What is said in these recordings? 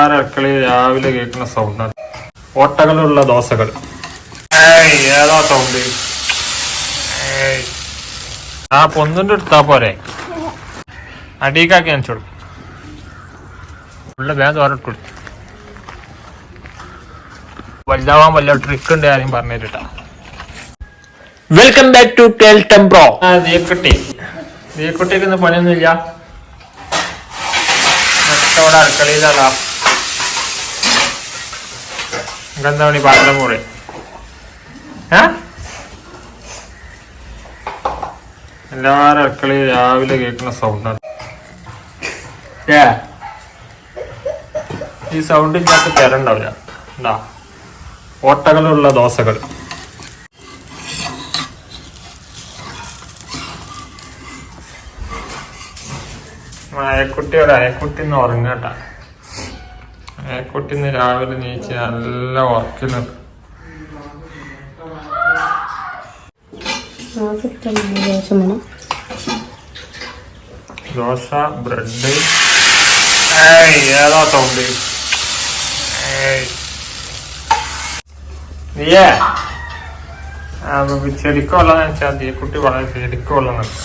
അടുക്കളയിൽ രാവിലെ കേൾക്കുന്ന സൗണ്ട് ഓട്ടകളുള്ള ദോശകൾ. ഏതാ സൗണ്ട്? ആ പൊന്നിന്റെ എടുത്താ പോരെ, അടിക്കാക്കി അനച്ചോളൂ. ഉള്ള വേഗം തോരട്ട് കൊടുത്തു. വലുതാവാൻ വല്ല ട്രിക്ക് ഉണ്ട് ആരും പറഞ്ഞു തരട്ടാ. വെൽക്കം ബാക്ക് ടു കേൾട്ടം ബ്രോ. നീക്കുട്ടിക്ക് ഇന്ന് പണിയൊന്നുമില്ല. ഇവിടെ അടുക്കളയിലാ എന്താ പണി? പാത്രം മുറി. എല്ലാരും അടുക്കളയിൽ രാവിലെ കേൾക്കുന്ന സൗണ്ടാണ്. ഈ സൗണ്ട് ഇല്ലാത്ത തരണ്ടാവില്ല. എന്താ ഓട്ടകളുള്ള ദോശകൾ. അയക്കുട്ടിന്ന് ഉറങ്ങട്ടാ. അയക്കുട്ടിന്ന് രാവിലെ നീച്ച് നല്ല ഉറക്കില് ദോശ, ബ്രെഡ്. ഏതാ സൗണ്ട്? നീയേ ചെടിക്ക് വെള്ളം നനച്ചാൽ മതി. കുട്ടി വളരെ ചെടിക്ക് വെള്ളം നനച്ചു.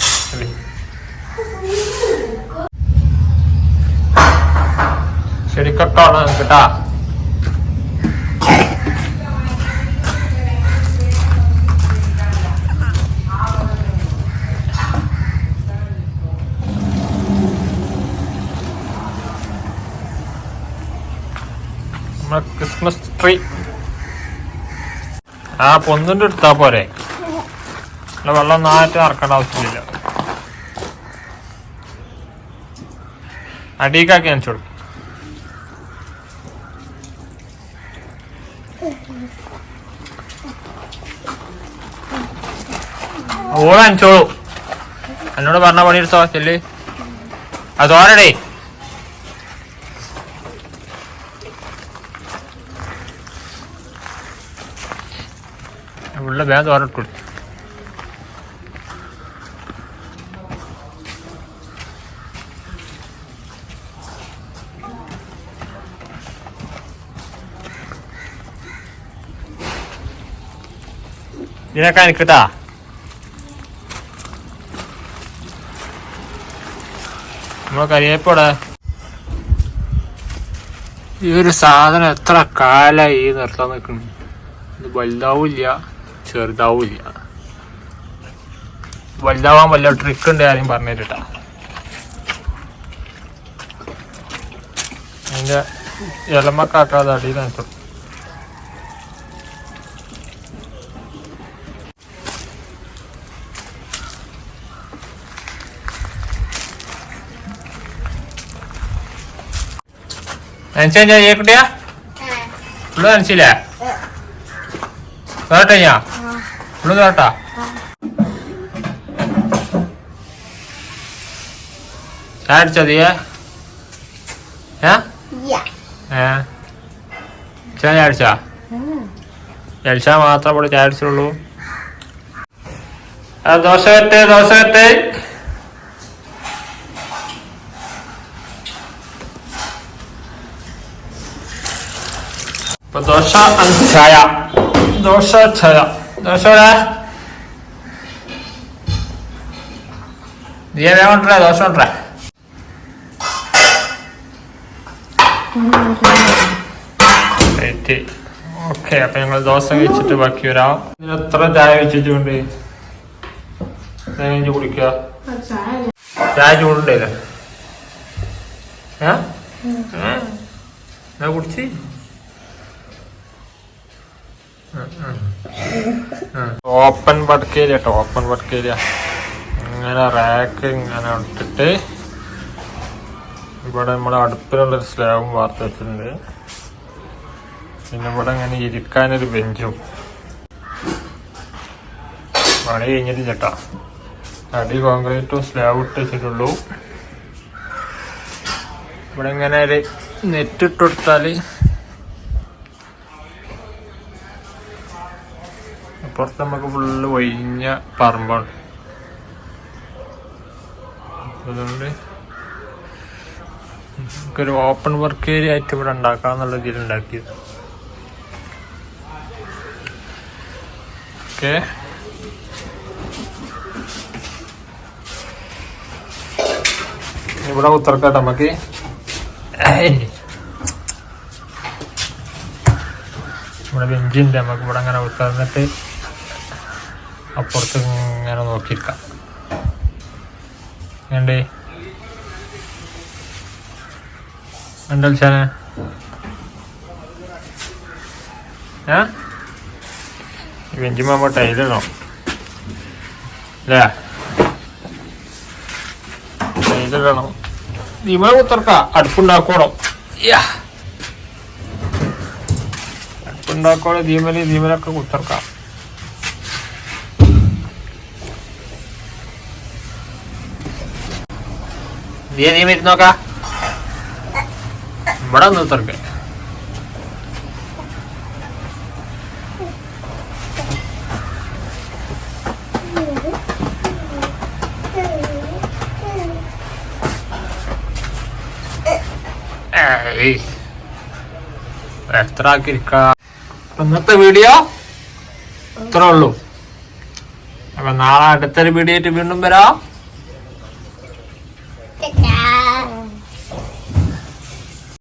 ചെടിക്കൊക്കെ വെള്ളം നനക്കട്ടാ. നമ്മളെ ക്രിസ്മസ് ട്രീ ആ പൊന്നിന്റെ എടുത്താ പോരെ, വെള്ളം നാറ്റ് നടക്കേണ്ട ആവശ്യമില്ല. അടിക്കാക്കി അനച്ചോളൂ. ഓള് അനച്ചോളൂ. എന്നോട് പറഞ്ഞ പണിയെടുത്തോ ചെല്ല്. അത് തോരടേ. ഉള്ള വേഗം തോരട്ട് കൊടുത്തു. ഇതിനൊക്കെ എനിക്കിട്ടാ. നമ്മളെ കരിയേപ്പോടെ ഈ ഒരു സാധനം എത്ര കാലായി നിർത്താൻ നിൽക്കുന്നു. ഇത് വലുതാവില്ല, ചെറുതാവില്ല. വലുതാവാൻ വല്ല ട്രിക്ക് ഉണ്ട് ആരും പറഞ്ഞു തരട്ടാ. അതിൻ്റെ ഇലമക്കാക്കാതെ അടിയിൽ നനച്ചു. നനച്ചാ കുട്ടിയാ ഉള്ളു നനച്ചില്ലേ? തോരട്ടെ ഞാ ഉള്ളു തോരട്ടാ. ചായ അടിച്ചോ തീയെ? ചായ അടിച്ചാ? അടിച്ചാ മാത്രം ഇവിടെ ചായ അടിച്ചുള്ളൂ. ദോശ വരട്ടെ, ദോശ വരട്ടെ. ഇപ്പൊ ദോശ ചായ, ദോശ ചായ. ദോശ നീ വേണ്ടേ? ദോശ ഉണ്ടേ? ഓക്കെ, അപ്പൊ ഞങ്ങൾ ദോശ കഴിച്ചിട്ട് ബാക്കി വരാം. എത്ര ചായ വെച്ചിട്ടുണ്ട്? കുടിക്കുക. ചായ ചൂടുണ്ടല്ലേ? കുടിച്ച് open work area. Open work area ഇങ്ങനെ റാക്ക് ഇങ്ങനെ ഇട്ടിട്ട് ഇവിടെ നമ്മുടെ അടുപ്പിനുള്ളൊരു സ്ലാബും വാർത്ത് വെച്ചിട്ടുണ്ട്. പിന്നെ ഇവിടെ ഇങ്ങനെ ഇരിക്കാനൊരു ബെഞ്ചും. പണി കഴിഞ്ഞിട്ട് ചേട്ടാ അടി കോൺക്രീറ്റും സ്ലാബ് ഇട്ട് വെച്ചിട്ടുള്ളൂ. ഇവിടെ ഇങ്ങനെ ഒരു നെറ്റ് ഇട്ട് കൊടുത്താല് അപ്പുറത്ത് നമുക്ക് ഫുള്ള് ഒഴിഞ്ഞ പറമ്പാണ്. അതുകൊണ്ട് നമുക്കൊരു ഓപ്പൺ വർക്ക് ഏരിയ ആയിട്ട് ഇവിടെ ഉണ്ടാക്കാന്നുള്ള ഇതിൽ ഉണ്ടാക്കിയത്. ഓക്കെ, ഇവിടെ ഉത്തർക്കാട്ടെ നമുക്ക്. ഇവിടെ ബെഞ്ചിൻ്റെ നമുക്ക് ഇവിടെ അങ്ങനെ ഉത്തർന്നിട്ട് അപ്പുറത്ത് ഇങ്ങനെ നോക്കിയിരിക്കാം. വേണ്ടേ ഉണ്ടൽച്ചാനെ ബെഞ്ചുമാകുമ്പോ ടൈലിടണം അല്ലേ? ടൈലിടണം. ഇതിമേ കുത്തിറക്ക അടുപ്പുണ്ടാക്കോണം. അടുപ്പുണ്ടാക്കോളം ഇതിമലൊക്കെ കുത്തിറക്കാം. നീ നോക്കാം. ഇവിടെ ഒന്ന് കുത്തിറക്ക. എത്ര ആക്കിയിരിക്ക. ഇന്നത്തെ വീഡിയോ ഇത്രേ ഉള്ളൂ. അപ്പൊ നാളെ അടുത്തൊരു വീഡിയോ ആയിട്ട് വീണ്ടും വരാം.